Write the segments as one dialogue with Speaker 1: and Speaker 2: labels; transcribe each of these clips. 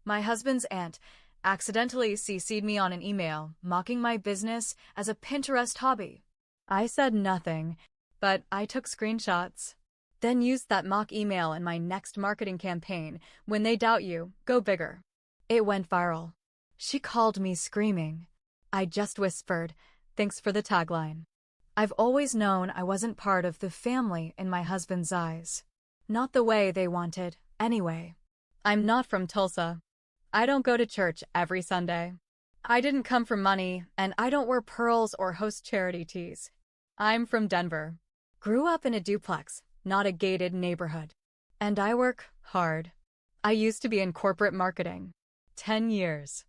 Speaker 1: My husband's aunt accidentally CC'd me on an email mocking my business as a Pinterest hobby. I said nothing, but I took screenshots. Then used that mock email in my next marketing campaign. When they doubt you, go bigger. It went viral. She called me screaming. I just whispered, thanks for the tagline. I've always known I wasn't part of the family in my husband's eyes. Not the way they wanted, anyway. I'm not from Tulsa. I don't go to church every Sunday. I didn't come for money, and I don't wear pearls or host charity tees. I'm from Denver. Grew up in a duplex, not a gated neighborhood. And I work hard. I used to be in corporate marketing. 10 years.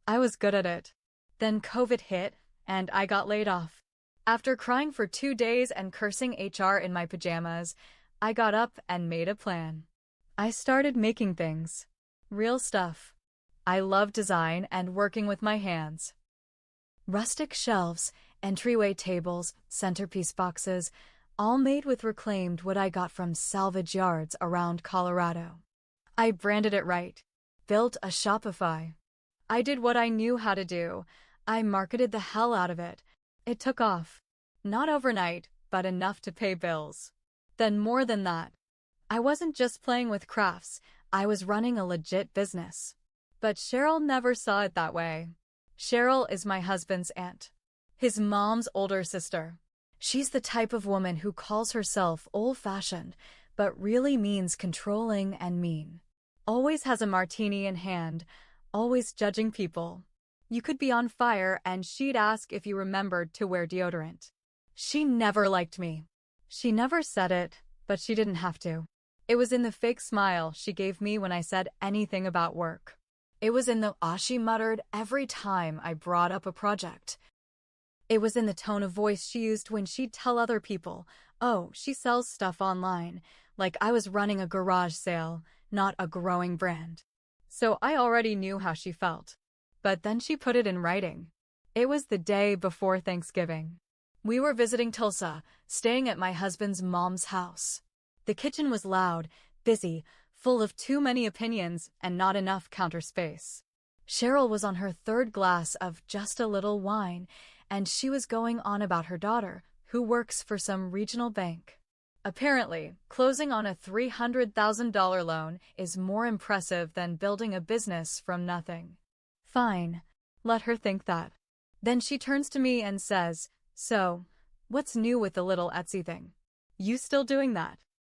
Speaker 1: I was good at it. Then COVID hit, and I got laid off. After crying for 2 days and cursing HR in my pajamas, I got up and made a plan. I started making things. Real stuff. I love design and working with my hands. Rustic shelves, entryway tables, centerpiece boxes, all made with reclaimed wood I got from salvage yards around Colorado. I branded it right. Built a Shopify. I did what I knew how to do. I marketed the hell out of it. It took off. Not overnight, but enough to pay bills. Then more than that. I wasn't just playing with crafts, I was running a legit business. But Cheryl never saw it that way. Cheryl is my husband's aunt. His mom's older sister. She's the type of woman who calls herself old-fashioned, but really means controlling and mean. Always has a martini in hand, always judging people. You could be on fire and she'd ask if you remembered to wear deodorant. She never liked me. She never said it, but she didn't have to. It was in the fake smile she gave me when I said anything about work. It was in the "ah" she muttered every time I brought up a project. It was in the tone of voice she used when she'd tell other people, oh, she sells stuff online, like I was running a garage sale, not a growing brand. So I already knew how she felt. But then she put it in writing. It was the day before Thanksgiving. We were visiting Tulsa, staying at my husband's mom's house. The kitchen was loud, busy, full of too many opinions and not enough counter space. Cheryl was on her third glass of just a little wine, and she was going on about her daughter, who works for some regional bank. Apparently, closing on a $300,000 loan is more impressive than building a business from nothing. Fine. Let her think that. Then she turns to me and says, so, what's new with the little Etsy thing? You still doing that?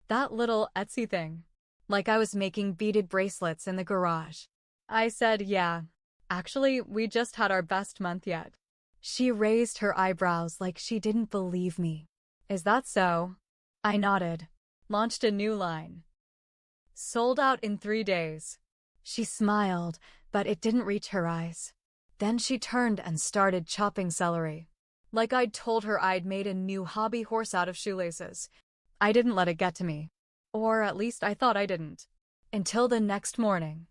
Speaker 1: That little Etsy thing? Like I was making beaded bracelets in the garage. I said, yeah. Actually, we just had our best month yet. She raised her eyebrows like she didn't believe me. Is that so? I nodded. Launched a new line. Sold out in 3 days. She smiled, but it didn't reach her eyes. Then she turned and started chopping celery. Like I'd told her I'd made a new hobby horse out of shoelaces. I didn't let it get to me. Or at least I thought I didn't. Until the next morning.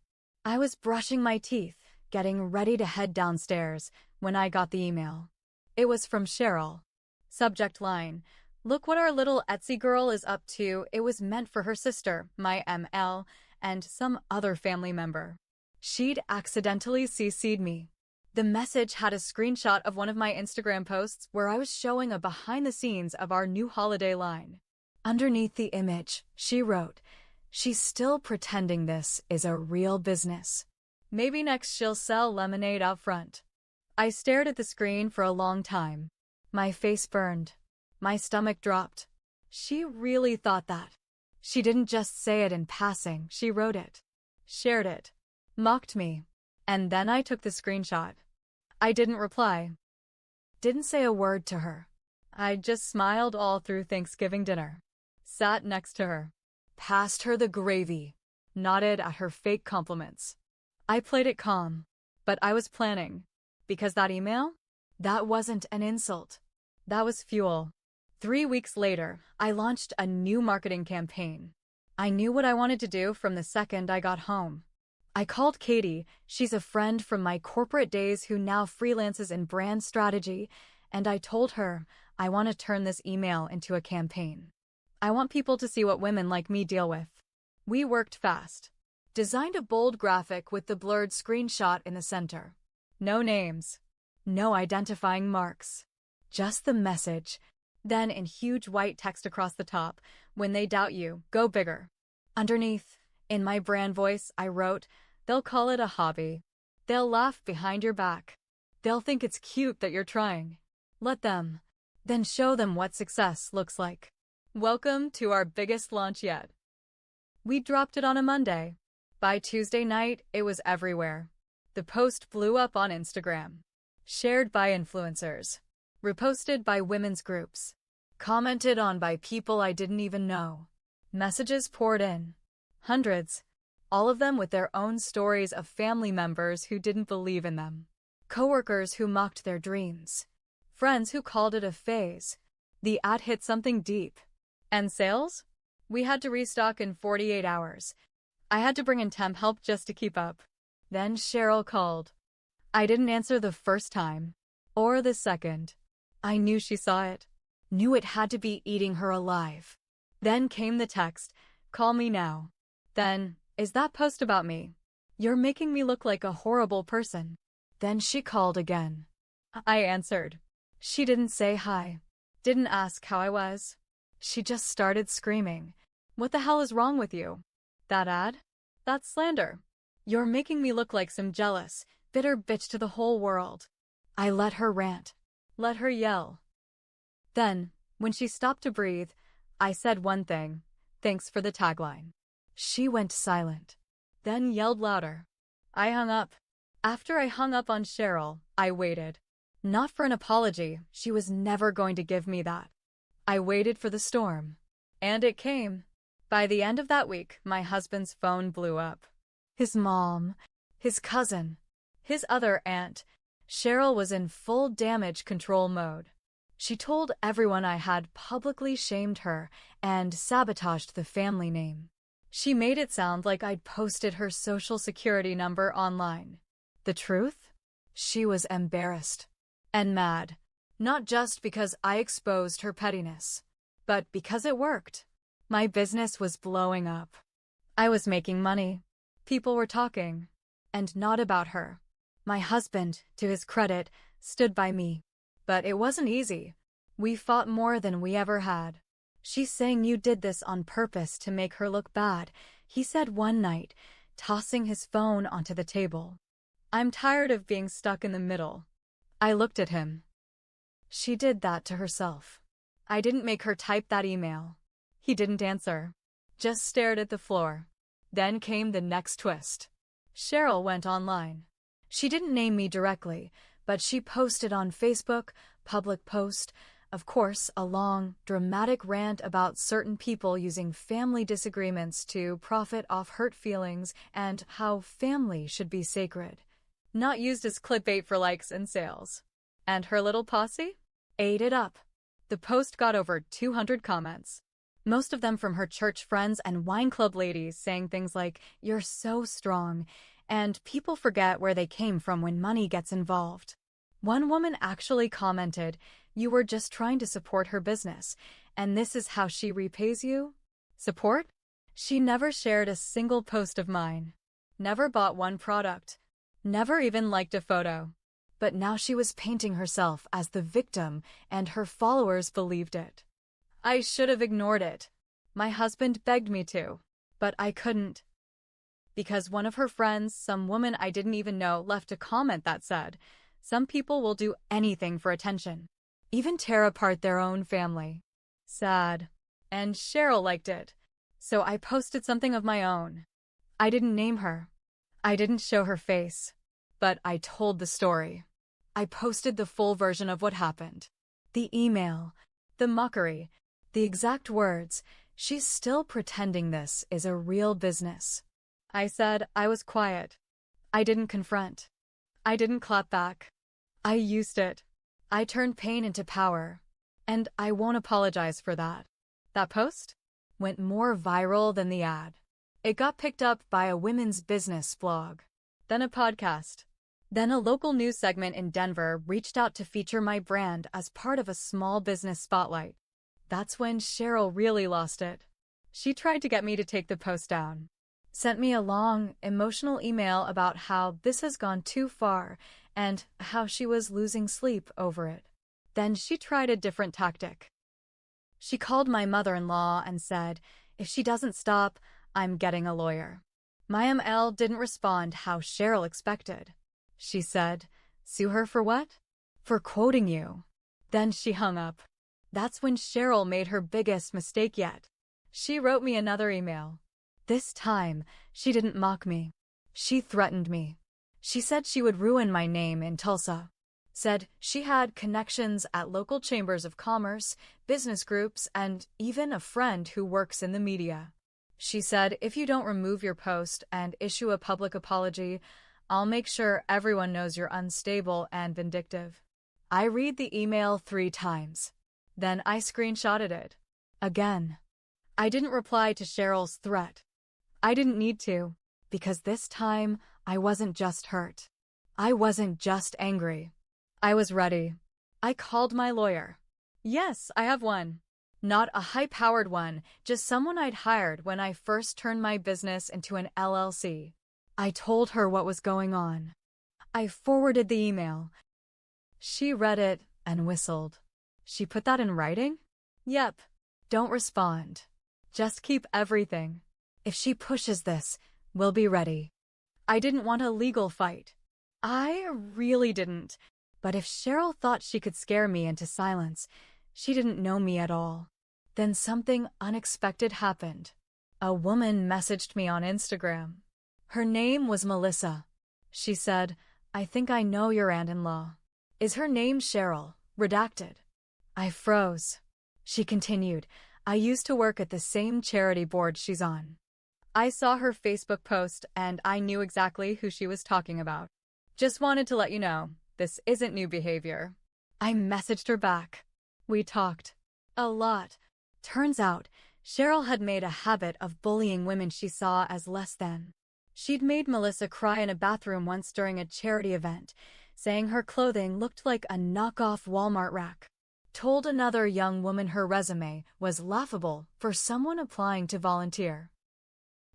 Speaker 1: I was brushing my teeth, getting ready to head downstairs, when I got the email. It was from Cheryl. Subject line, look what our little Etsy girl is up to. It was meant for her sister, my ML, and some other family member. She'd accidentally CC'd me. The message had a screenshot of one of my Instagram posts where I was showing a behind the scenes of our new holiday line. Underneath the image, she wrote, she's still pretending this is a real business. Maybe next she'll sell lemonade out front. I stared at the screen for a long time. My face burned. My stomach dropped. She really thought that. She didn't just say it in passing, she wrote it. Shared it. Mocked me. And then I took the screenshot. I didn't reply. Didn't say a word to her. I just smiled all through Thanksgiving dinner. Sat next to her. Passed her the gravy. Nodded at her fake compliments. I played it calm. But I was planning. Because that email? That wasn't an insult. That was fuel. 3 weeks later, I launched a new marketing campaign. I knew what I wanted to do from the second I got home. I called Katie, she's a friend from my corporate days who now freelances in brand strategy, and I told her, I want to turn this email into a campaign. I want people to see what women like me deal with. We worked fast. Designed a bold graphic with the blurred screenshot in the center. No names. No identifying marks. Just the message. Then in huge white text across the top, "When they doubt you, go bigger." Underneath, in my brand voice, I wrote, "They'll call it a hobby. They'll laugh behind your back. They'll think it's cute that you're trying. Let them. Then show them what success looks like. Welcome to our biggest launch yet." We dropped it on a Monday. By Tuesday night, it was everywhere. The post blew up on Instagram. Shared by influencers. Reposted by women's groups. Commented on by people I didn't even know. Messages poured in. Hundreds. All of them with their own stories of family members who didn't believe in them. Coworkers who mocked their dreams. Friends who called it a phase. The ad hit something deep. And sales? We had to restock in 48 hours. I had to bring in temp help just to keep up. Then Cheryl called. I didn't answer the first time. Or the second. I knew she saw it. Knew it had to be eating her alive. Then came the text, "Call me now." Then, "Is that post about me? You're making me look like a horrible person." Then she called again. I answered. She didn't say hi. Didn't ask how I was. She just started screaming. "What the hell is wrong with you? That ad? That's slander. You're making me look like some jealous, bitter bitch to the whole world." I let her rant. Let her yell. Then, when she stopped to breathe, I said one thing, "Thanks for the tagline." She went silent. Then yelled louder. I hung up. After I hung up on Cheryl, I waited. Not for an apology, she was never going to give me that. I waited for the storm. And it came. By the end of that week, my husband's phone blew up. His mom, his cousin, his other aunt. Cheryl was in full damage control mode. She told everyone I had publicly shamed her and sabotaged the family name. She made it sound like I'd posted her social security number online. The truth? She was embarrassed. And mad. Not just because I exposed her pettiness, but because it worked. My business was blowing up. I was making money. People were talking. And not about her. My husband, to his credit, stood by me. But it wasn't easy. We fought more than we ever had. "She's saying you did this on purpose to make her look bad," he said one night, tossing his phone onto the table. I'm tired of being stuck in the middle. I looked at him. She did that to herself. I didn't make her type that email. He didn't answer. Just stared at the floor. Then came the next twist. Cheryl went online. She didn't name me directly, but she posted on Facebook, public post, of course, a long, dramatic rant about certain people using family disagreements to profit off hurt feelings and how family should be sacred, not used as clickbait for likes and sales. And her little posse ate it up. The post got over 200 comments. Most of them from her church friends and wine club ladies saying things like, "You're so strong," and people forget where they came from when money gets involved. One woman actually commented, "You were just trying to support her business, and this is how she repays you?" Support? She never shared a single post of mine. Never bought one product. Never even liked a photo. But now she was painting herself as the victim, and her followers believed it. I should have ignored it. My husband begged me to, but I couldn't. Because one of her friends, some woman I didn't even know, left a comment that said, "Some people will do anything for attention, even tear apart their own family." Sad. And Cheryl liked it. So I posted something of my own. I didn't name her. I didn't show her face. But I told the story. I posted the full version of what happened. The email, the mockery, the exact words. She's still pretending this is a real business. I said I was quiet. I didn't confront. I didn't clap back. I used it. I turned pain into power. And I won't apologize for that. That post went more viral than the ad. It got picked up by a women's business blog, then a podcast. Then a local news segment in Denver reached out to feature my brand as part of a small business spotlight. That's when Cheryl really lost it. She tried to get me to take the post down. sent me a long, emotional email about how this has gone too far and how she was losing sleep over it. Then she tried a different tactic. She called my mother-in-law and said, if she doesn't stop, I'm getting a lawyer. My ML didn't respond how Cheryl expected. She said, sue her for what? For quoting you. Then she hung up. That's when Cheryl made her biggest mistake yet. She wrote me another email. This time, she didn't mock me. She threatened me. She said she would ruin my name in Tulsa. Said she had connections at local chambers of commerce, business groups, and even a friend who works in the media. She said, if you don't remove your post and issue a public apology, I'll make sure everyone knows you're unstable and vindictive. I read the email 3 times. Then I screenshotted it. Again. I didn't reply to Cheryl's threat. I didn't need to, because this time I wasn't just hurt. I wasn't just angry. I was ready. I called my lawyer. Yes, I have one. Not a high-powered one, just someone I'd hired when I first turned my business into an LLC. I told her what was going on. I forwarded the email. She read it and whistled. She put that in writing? Yep. Don't respond. Just keep everything. If she pushes this, we'll be ready. I didn't want a legal fight. I really didn't. But if Cheryl thought she could scare me into silence, she didn't know me at all. Then something unexpected happened. A woman messaged me on Instagram. Her name was Melissa. She said, I think I know your aunt-in-law. Is her name Cheryl? Redacted. I froze. She continued, I used to work at the same charity board she's on. I saw her Facebook post and I knew exactly who she was talking about. Just wanted to let you know, this isn't new behavior. I messaged her back. We talked. A lot. Turns out, Cheryl had made a habit of bullying women she saw as less than. She'd made Melissa cry in a bathroom once during a charity event, saying her clothing looked like a knockoff Walmart rack. Told another young woman her resume was laughable for someone applying to volunteer.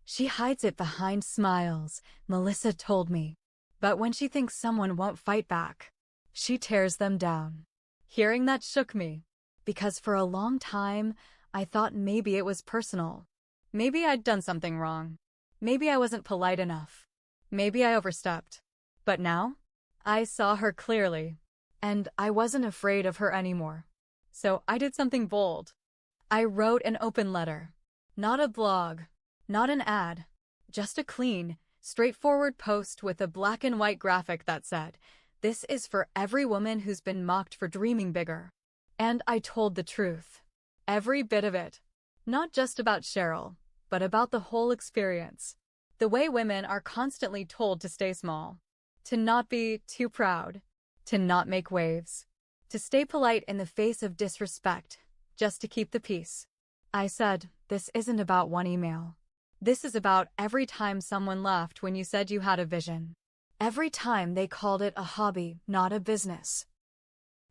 Speaker 1: She hides it behind smiles, Melissa told me. But when she thinks someone won't fight back, she tears them down. Hearing that shook me, because for a long time, I thought maybe it was personal. Maybe I'd done something wrong. Maybe I wasn't polite enough. Maybe I overstepped. But now, I saw her clearly, and I wasn't afraid of her anymore. So I did something bold. I wrote an open letter. Not a blog, not an ad, just a clean, straightforward post with a black and white graphic that said, this is for every woman who's been mocked for dreaming bigger. And I told the truth. Every bit of it. Not just about Cheryl, but about the whole experience. The way women are constantly told to stay small, to not be too proud, to not make waves, to stay polite in the face of disrespect, just to keep the peace. I said, this isn't about one email. This is about every time someone laughed when you said you had a vision. Every time they called it a hobby, not a business.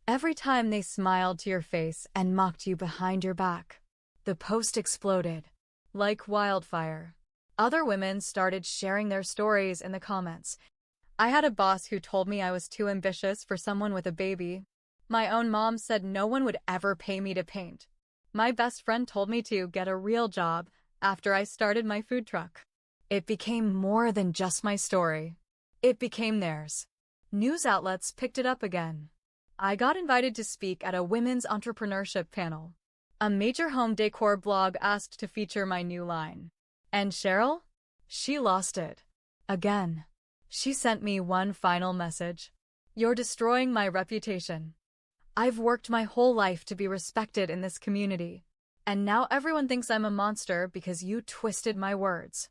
Speaker 1: Every time they smiled to your face and mocked you behind your back. The post exploded. Like wildfire. Other women started sharing their stories in the comments. I had a boss who told me I was too ambitious for someone with a baby. My own mom said no one would ever pay me to paint. My best friend told me to get a real job after I started my food truck. It became more than just my story. It became theirs. News outlets picked it up again. I got invited to speak at a women's entrepreneurship panel. A major home decor blog asked to feature my new line. And Cheryl? She lost it. Again. She sent me one final message. You're destroying my reputation. I've worked my whole life to be respected in this community. And now everyone thinks I'm a monster because you twisted my words.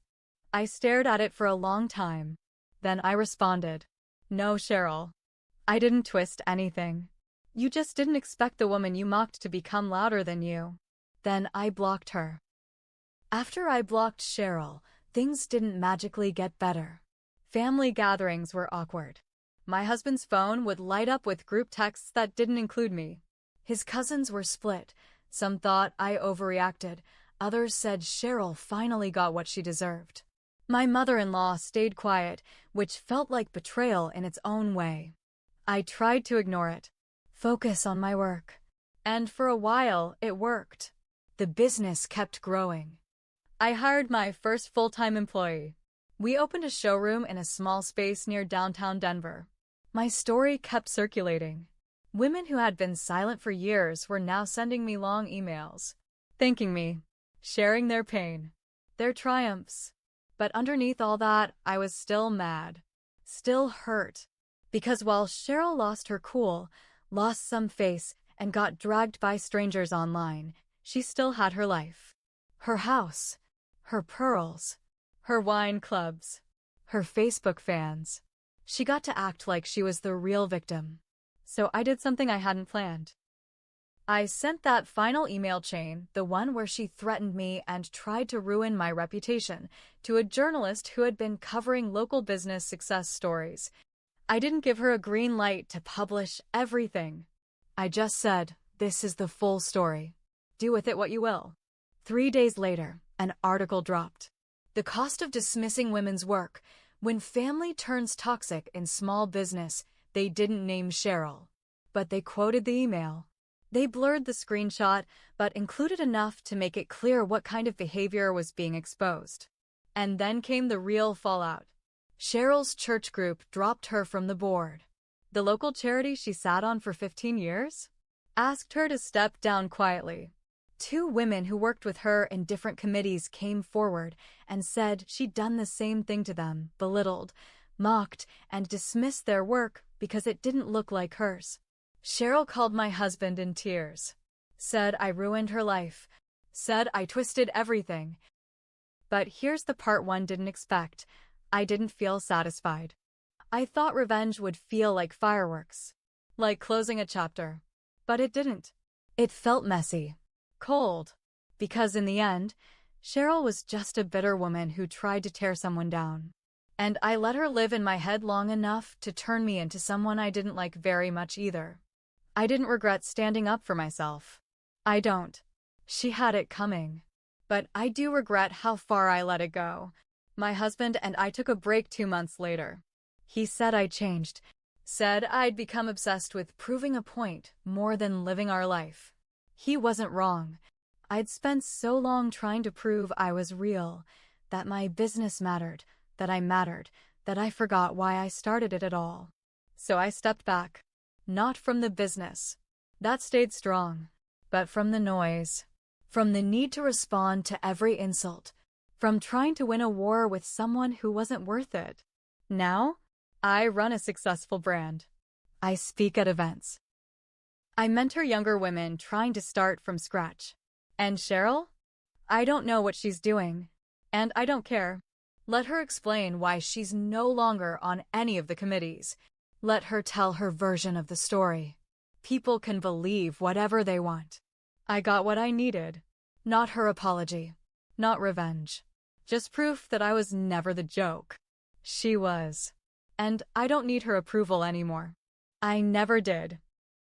Speaker 1: I stared at it for a long time. Then I responded. No, Cheryl. I didn't twist anything. You just didn't expect the woman you mocked to become louder than you. Then I blocked her. After I blocked Cheryl, things didn't magically get better. Family gatherings were awkward. My husband's phone would light up with group texts that didn't include me. His cousins were split. Some thought I overreacted. Others said Cheryl finally got what she deserved. My mother-in-law stayed quiet, which felt like betrayal in its own way. I tried to ignore it, focus on my work. And for a while, it worked. The business kept growing. I hired my first full-time employee. We opened a showroom in a small space near downtown Denver. My story kept circulating. Women who had been silent for years were now sending me long emails, thanking me, sharing their pain, their triumphs. But underneath all that, I was still mad, still hurt. Because while Cheryl lost her cool, lost some face, and got dragged by strangers online, she still had her life. Her house, her pearls, her wine clubs, her Facebook fans. She got to act like she was the real victim. So I did something I hadn't planned. I sent that final email chain, the one where she threatened me and tried to ruin my reputation, to a journalist who had been covering local business success stories. I didn't give her a green light to publish everything. I just said, this is the full story. Do with it what you will. 3 days later, an article dropped. The cost of dismissing women's work. When family turns toxic in small business, they didn't name Cheryl, but they quoted the email. They blurred the screenshot, but included enough to make it clear what kind of behavior was being exposed. And then came the real fallout. Cheryl's church group dropped her from the board. The local charity she sat on for 15 years asked her to step down quietly. 2 women who worked with her in different committees came forward and said she'd done the same thing to them, belittled, mocked, and dismissed their work because it didn't look like hers. Cheryl called my husband in tears, said I ruined her life, said I twisted everything. But here's the part one didn't expect. I didn't feel satisfied. I thought revenge would feel like fireworks, like closing a chapter. But it didn't. It felt messy, cold, because in the end, Cheryl was just a bitter woman who tried to tear someone down. And I let her live in my head long enough to turn me into someone I didn't like very much either. I didn't regret standing up for myself. I don't. She had it coming. But I do regret how far I let it go. My husband and I took a break 2 months later. He said I changed, said I'd become obsessed with proving a point more than living our life. He wasn't wrong. I'd spent so long trying to prove I was real, that my business mattered, that I mattered, that I forgot why I started it at all. So I stepped back. Not from the business. That stayed strong. But from the noise. From the need to respond to every insult. From trying to win a war with someone who wasn't worth it. Now, I run a successful brand. I speak at events. I mentor younger women trying to start from scratch. And Cheryl? I don't know what she's doing. And I don't care. Let her explain why she's no longer on any of the committees. Let her tell her version of the story. People can believe whatever they want. I got what I needed. Not her apology. Not revenge. Just proof that I was never the joke. She was. And I don't need her approval anymore. I never did.